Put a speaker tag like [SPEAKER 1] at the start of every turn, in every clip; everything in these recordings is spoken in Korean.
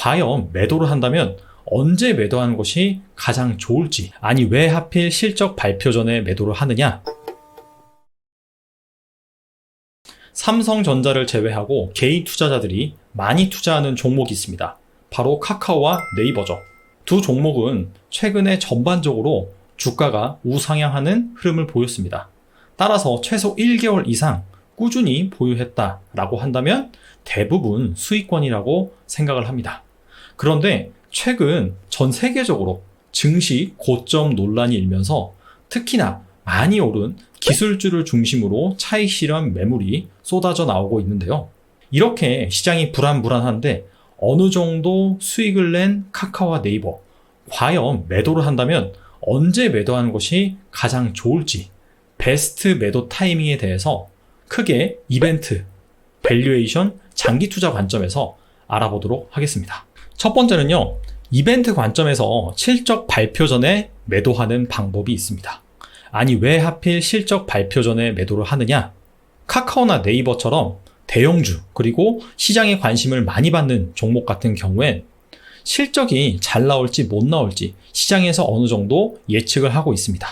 [SPEAKER 1] 과연 매도를 한다면 언제 매도하는 것이 가장 좋을지, 아니 왜 하필 실적 발표 전에 매도를 하느냐? 삼성전자를 제외하고 개인 투자자들이 많이 투자하는 종목이 있습니다. 바로 카카오와 네이버죠. 두 종목은 최근에 전반적으로 주가가 우상향하는 흐름을 보였습니다. 따라서 최소 1개월 이상 꾸준히 보유했다라고 한다면 대부분 수익권이라고 생각을 합니다. 그런데 최근 전 세계적으로 증시 고점 논란이 일면서 특히나 많이 오른 기술주를 중심으로 차익 실현 매물이 쏟아져 나오고 있는데요. 이렇게 시장이 불안한데 어느 정도 수익을 낸 카카오와 네이버, 과연 매도를 한다면 언제 매도하는 것이 가장 좋을지, 베스트 매도 타이밍에 대해서 크게 이벤트, 밸류에이션, 장기 투자 관점에서 알아보도록 하겠습니다. 첫 번째는요, 이벤트 관점에서 실적 발표 전에 매도하는 방법이 있습니다. 아니 왜 하필 실적 발표 전에 매도를 하느냐? 카카오나 네이버처럼 대형주 그리고 시장에 관심을 많이 받는 종목 같은 경우엔 실적이 잘 나올지 못 나올지 시장에서 어느 정도 예측을 하고 있습니다.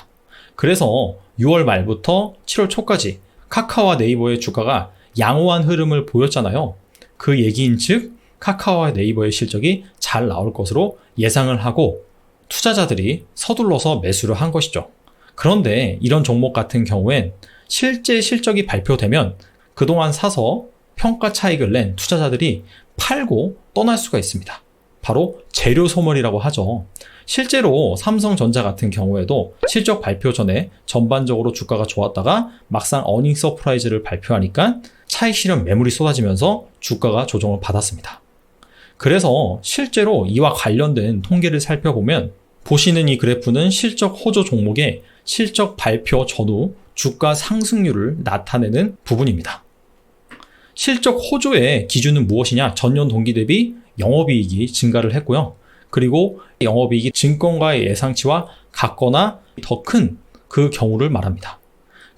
[SPEAKER 1] 그래서 6월 말부터 7월 초까지 카카오와 네이버의 주가가 양호한 흐름을 보였잖아요. 그 얘기인즉 카카오와 네이버의 실적이 잘 나올 것으로 예상을 하고 투자자들이 서둘러서 매수를 한 것이죠. 그런데 이런 종목 같은 경우엔 실제 실적이 발표되면 그동안 사서 평가 차익을 낸 투자자들이 팔고 떠날 수가 있습니다. 바로 재료 소멸이라고 하죠. 실제로 삼성전자 같은 경우에도 실적 발표 전에 전반적으로 주가가 좋았다가 막상 어닝 서프라이즈를 발표하니까 차익 실현 매물이 쏟아지면서 주가가 조정을 받았습니다. 그래서 실제로 이와 관련된 통계를 살펴보면 보시는 이 그래프는 실적 호조 종목의 실적 발표 전후 주가 상승률을 나타내는 부분입니다. 실적 호조의 기준은 무엇이냐? 전년 동기 대비 영업이익이 증가를 했고요. 그리고 영업이익이 증권가의 예상치와 같거나 더 큰 그 경우를 말합니다.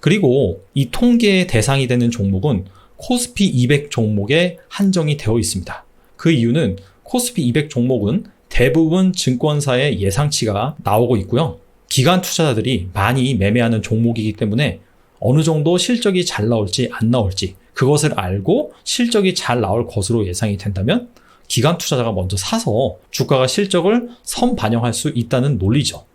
[SPEAKER 1] 그리고 이 통계의 대상이 되는 종목은 코스피 200 종목에 한정이 되어 있습니다. 그 이유는 코스피 200 종목은 대부분 증권사의 예상치가 나오고 있고요. 기관 투자자들이 많이 매매하는 종목이기 때문에 어느 정도 실적이 잘 나올지 안 나올지 그것을 알고 실적이 잘 나올 것으로 예상이 된다면 기관 투자자가 먼저 사서 주가가 실적을 선반영할 수 있다는 논리죠.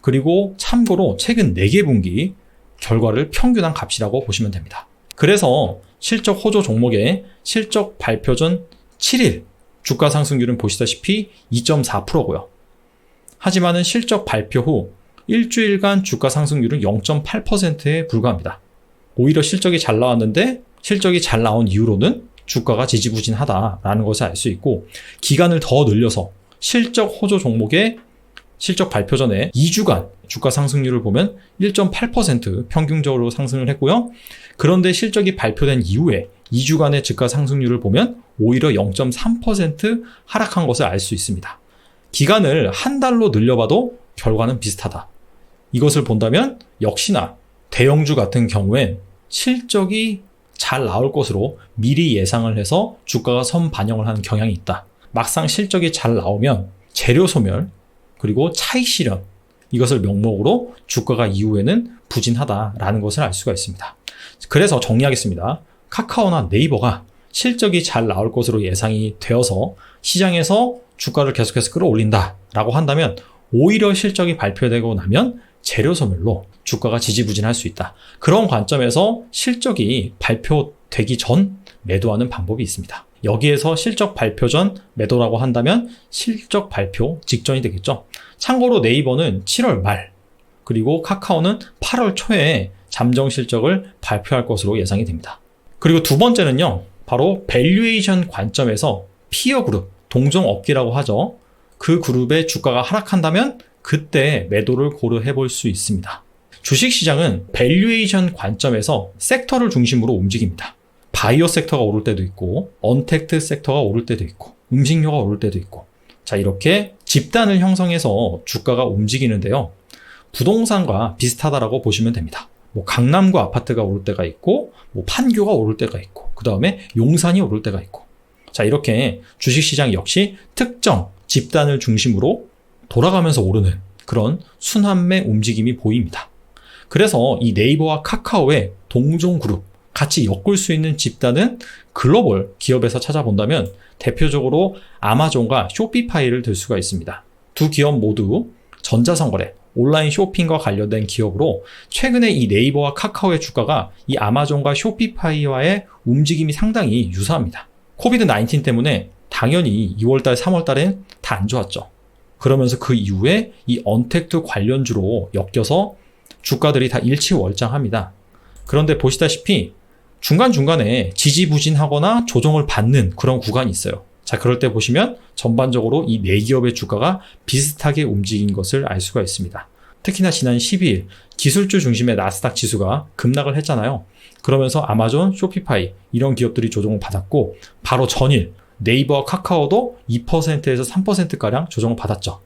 [SPEAKER 1] 그리고 참고로 최근 4개 분기 결과를 평균한 값이라고 보시면 됩니다. 그래서 실적 호조 종목의 실적 발표 전 7일 주가 상승률은 보시다시피 2.4%고요. 하지만은 실적 발표 후 일주일간 주가 상승률은 0.8%에 불과합니다. 오히려 실적이 잘 나왔는데 실적이 잘 나온 이후로는 주가가 지지부진하다라는 것을 알 수 있고, 기간을 더 늘려서 실적 호조 종목의 실적 발표 전에 2주간 주가 상승률을 보면 1.8% 평균적으로 상승을 했고요. 그런데 실적이 발표된 이후에 2주간의 주가 상승률을 보면 오히려 0.3% 하락한 것을 알 수 있습니다. 기간을 한 달로 늘려봐도 결과는 비슷하다. 이것을 본다면 역시나 대형주 같은 경우엔 실적이 잘 나올 것으로 미리 예상을 해서 주가가 선반영을 하는 경향이 있다. 막상 실적이 잘 나오면 재료 소멸 그리고 차익 실현, 이것을 명목으로 주가가 이후에는 부진하다라는 것을 알 수가 있습니다. 그래서 정리하겠습니다. 카카오나 네이버가 실적이 잘 나올 것으로 예상이 되어서 시장에서 주가를 계속해서 끌어올린다라고 한다면 오히려 실적이 발표되고 나면 재료 소멸로 주가가 지지부진할 수 있다. 그런 관점에서 실적이 발표되기 전 매도하는 방법이 있습니다. 여기에서 실적 발표 전 매도라고 한다면 실적 발표 직전이 되겠죠. 참고로 네이버는 7월 말 그리고 카카오는 8월 초에 잠정 실적을 발표할 것으로 예상이 됩니다. 그리고 두 번째는요, 바로 밸류에이션 관점에서 피어 그룹, 동종 업계라고 하죠. 그 그룹의 주가가 하락한다면 그때 매도를 고려해 볼 수 있습니다. 주식시장은 밸류에이션 관점에서 섹터를 중심으로 움직입니다. 바이오 섹터가 오를 때도 있고 언택트 섹터가 오를 때도 있고 음식료가 오를 때도 있고, 자 이렇게 집단을 형성해서 주가가 움직이는데요. 부동산과 비슷하다라고 보시면 됩니다. 뭐 강남구 아파트가 오를 때가 있고 뭐 판교가 오를 때가 있고 그 다음에 용산이 오를 때가 있고 자, 이렇게 주식시장 역시 특정 집단을 중심으로 돌아가면서 오르는 그런 순환매 움직임이 보입니다. 그래서 이 네이버와 카카오의 동종 그룹, 같이 엮을 수 있는 집단은 글로벌 기업에서 찾아본다면 대표적으로 아마존과 쇼피파이를 들 수가 있습니다. 두 기업 모두 전자상거래, 온라인 쇼핑과 관련된 기업으로 최근에 이 네이버와 카카오의 주가가 이 아마존과 쇼피파이와의 움직임이 상당히 유사합니다. 코비드-19 때문에 당연히 2월달, 3월달엔 다 안 좋았죠. 그러면서 그 이후에 이 언택트 관련주로 엮여서 주가들이 다 일치월장합니다. 그런데 보시다시피 중간중간에 지지부진하거나 조정을 받는 그런 구간이 있어요. 자, 그럴 때 보시면 전반적으로 이 네 기업의 주가가 비슷하게 움직인 것을 알 수가 있습니다. 특히나 지난 12일 기술주 중심의 나스닥 지수가 급락을 했잖아요. 그러면서 아마존, 쇼피파이 이런 기업들이 조정을 받았고 바로 전일 네이버와 카카오도 2%에서 3%가량 조정을 받았죠.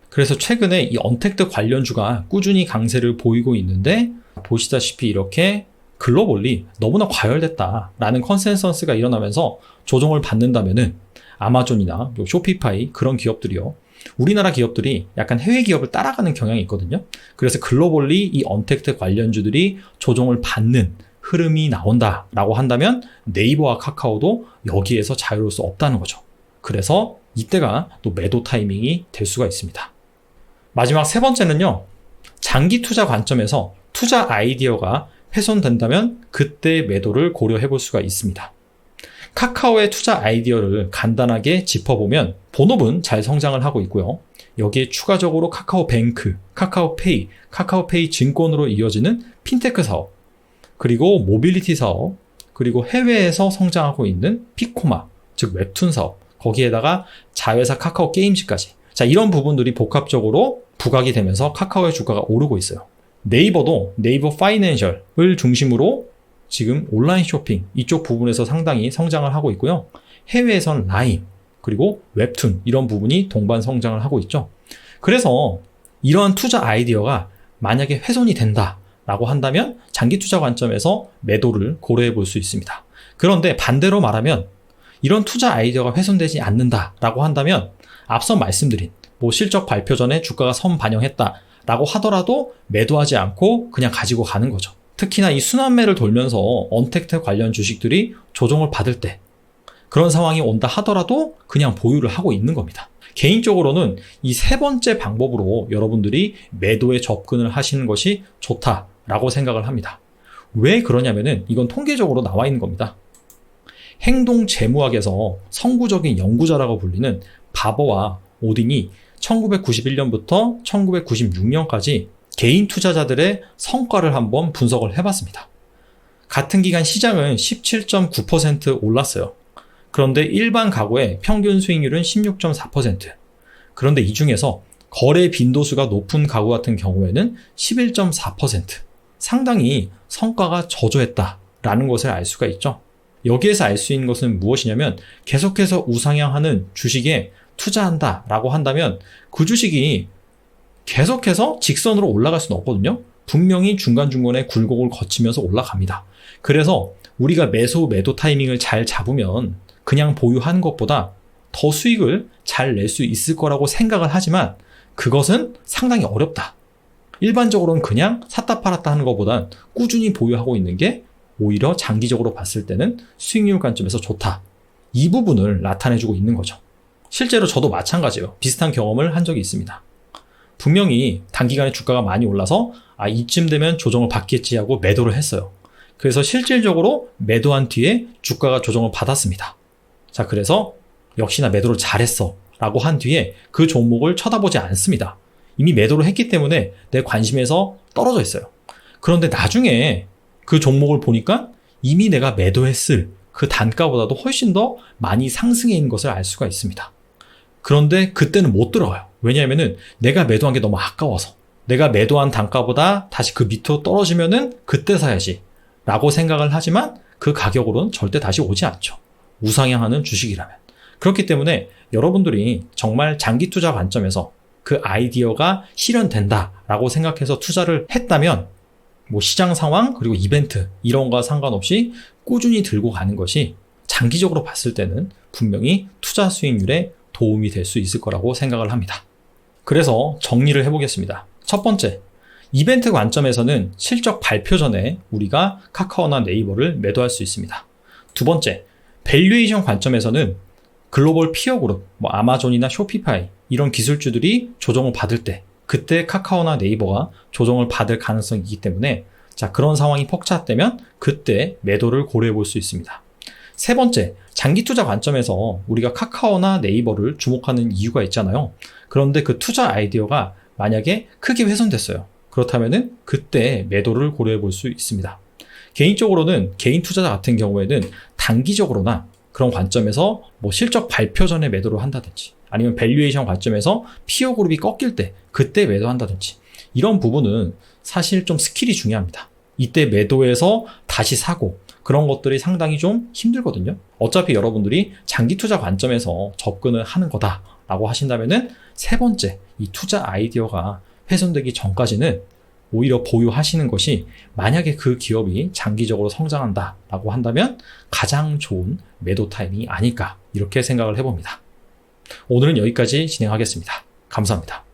[SPEAKER 1] 그래서 최근에 이 언택트 관련주가 꾸준히 강세를 보이고 있는데 보시다시피 이렇게 글로벌리 너무나 과열됐다라는 컨센서스가 일어나면서 조정을 받는다면은 아마존이나 쇼피파이 그런 기업들이요. 우리나라 기업들이 약간 해외 기업을 따라가는 경향이 있거든요. 그래서 글로벌리 이 언택트 관련주들이 조정을 받는 흐름이 나온다라고 한다면 네이버와 카카오도 여기에서 자유로울 수 없다는 거죠. 그래서 이때가 또 매도 타이밍이 될 수가 있습니다. 마지막 세 번째는요. 장기 투자 관점에서 투자 아이디어가 훼손된다면 그때 매도를 고려해 볼 수가 있습니다. 카카오의 투자 아이디어를 간단하게 짚어보면 본업은 잘 성장을 하고 있고요. 여기에 추가적으로 카카오뱅크, 카카오페이, 카카오페이 증권으로 이어지는 핀테크 사업, 그리고 모빌리티 사업, 그리고 해외에서 성장하고 있는 피코마, 즉 웹툰 사업, 거기에다가 자회사 카카오 게임즈까지. 자, 이런 부분들이 복합적으로 부각이 되면서 카카오의 주가가 오르고 있어요. 네이버도 네이버 파이낸셜을 중심으로 지금 온라인 쇼핑 이쪽 부분에서 상당히 성장을 하고 있고요. 해외에선 라인, 그리고 웹툰 이런 부분이 동반 성장을 하고 있죠. 그래서 이러한 투자 아이디어가 만약에 훼손이 된다라고 한다면 장기 투자 관점에서 매도를 고려해 볼 수 있습니다. 그런데 반대로 말하면 이런 투자 아이디어가 훼손되지 않는다라고 한다면 앞서 말씀드린 실적 발표 전에 주가가 선 반영했다라고 하더라도 매도하지 않고 그냥 가지고 가는 거죠. 특히나 이 순환매를 돌면서 언택트 관련 주식들이 조정을 받을 때 그런 상황이 온다 하더라도 그냥 보유를 하고 있는 겁니다. 개인적으로는 이 세 번째 방법으로 여러분들이 매도에 접근을 하시는 것이 좋다라고 생각을 합니다. 왜 그러냐면은 이건 통계적으로 나와 있는 겁니다. 행동재무학에서 선구적인 연구자라고 불리는 바버와 오딘이 1991년부터 1996년까지 개인 투자자들의 성과를 한번 분석을 해봤습니다. 같은 기간 시장은 17.9% 올랐어요. 그런데 일반 가구의 평균 수익률은 16.4%. 그런데 이 중에서 거래 빈도수가 높은 가구 같은 경우에는 11.4%. 상당히 성과가 저조했다라는 것을 알 수가 있죠. 여기에서 알 수 있는 것은 무엇이냐면 계속해서 우상향하는 주식에 투자한다라고 한다면 그 주식이 계속해서 직선으로 올라갈 수는 없거든요. 분명히 중간중간에 굴곡을 거치면서 올라갑니다. 그래서 우리가 매도 타이밍을 잘 잡으면 그냥 보유하는 것보다 더 수익을 잘 낼 수 있을 거라고 생각을 하지만 그것은 상당히 어렵다. 일반적으로는 그냥 샀다 팔았다 하는 것보단 꾸준히 보유하고 있는 게 오히려 장기적으로 봤을 때는 수익률 관점에서 좋다. 이 부분을 나타내주고 있는 거죠. 실제로 저도 마찬가지예요. 비슷한 경험을 한 적이 있습니다. 분명히 단기간에 주가가 많이 올라서 이쯤 되면 조정을 받겠지 하고 매도를 했어요. 그래서 실질적으로 매도한 뒤에 주가가 조정을 받았습니다. 자, 그래서 역시나 매도를 잘했어 라고 한 뒤에 그 종목을 쳐다보지 않습니다. 이미 매도를 했기 때문에 내 관심에서 떨어져 있어요. 그런데 나중에 그 종목을 보니까 이미 내가 매도했을 그 단가보다도 훨씬 더 많이 상승해 있는 것을 알 수가 있습니다. 그런데 그때는 못 들어가요. 왜냐하면은 내가 매도한 게 너무 아까워서 내가 매도한 단가보다 다시 그 밑으로 떨어지면은 그때 사야지 라고 생각을 하지만 그 가격으로는 절대 다시 오지 않죠. 우상향하는 주식이라면. 그렇기 때문에 여러분들이 정말 장기 투자 관점에서 그 아이디어가 실현된다라고 생각해서 투자를 했다면 시장 상황 그리고 이벤트 이런 거와 상관없이 꾸준히 들고 가는 것이 장기적으로 봤을 때는 분명히 투자 수익률에 도움이 될 수 있을 거라고 생각을 합니다. 그래서 정리를 해보겠습니다. 첫 번째, 이벤트 관점에서는 실적 발표 전에 우리가 카카오나 네이버를 매도할 수 있습니다. 두 번째, 밸류에이션 관점에서는 글로벌 피어 그룹, 아마존이나 쇼피파이 이런 기술주들이 조정을 받을 때 그때 카카오나 네이버가 조정을 받을 가능성이 있기 때문에 그런 상황이 퍽차되면 그때 매도를 고려해 볼 수 있습니다. 세 번째, 장기 투자 관점에서 우리가 카카오나 네이버를 주목하는 이유가 있잖아요. 그런데 그 투자 아이디어가 만약에 크게 훼손됐어요. 그렇다면은 그때 매도를 고려해 볼 수 있습니다. 개인적으로는 개인 투자자 같은 경우에는 단기적으로나 그런 관점에서 실적 발표 전에 매도를 한다든지 아니면 밸류에이션 관점에서 피어 그룹이 꺾일 때 그때 매도한다든지 이런 부분은 사실 좀 스킬이 중요합니다. 이때 매도해서 다시 사고 그런 것들이 상당히 좀 힘들거든요. 어차피 여러분들이 장기 투자 관점에서 접근을 하는 거다라고 하신다면은 세 번째, 이 투자 아이디어가 훼손되기 전까지는 오히려 보유하시는 것이 만약에 그 기업이 장기적으로 성장한다라고 한다면 가장 좋은 매도 타이밍이 아닐까 이렇게 생각을 해봅니다. 오늘은 여기까지 진행하겠습니다. 감사합니다.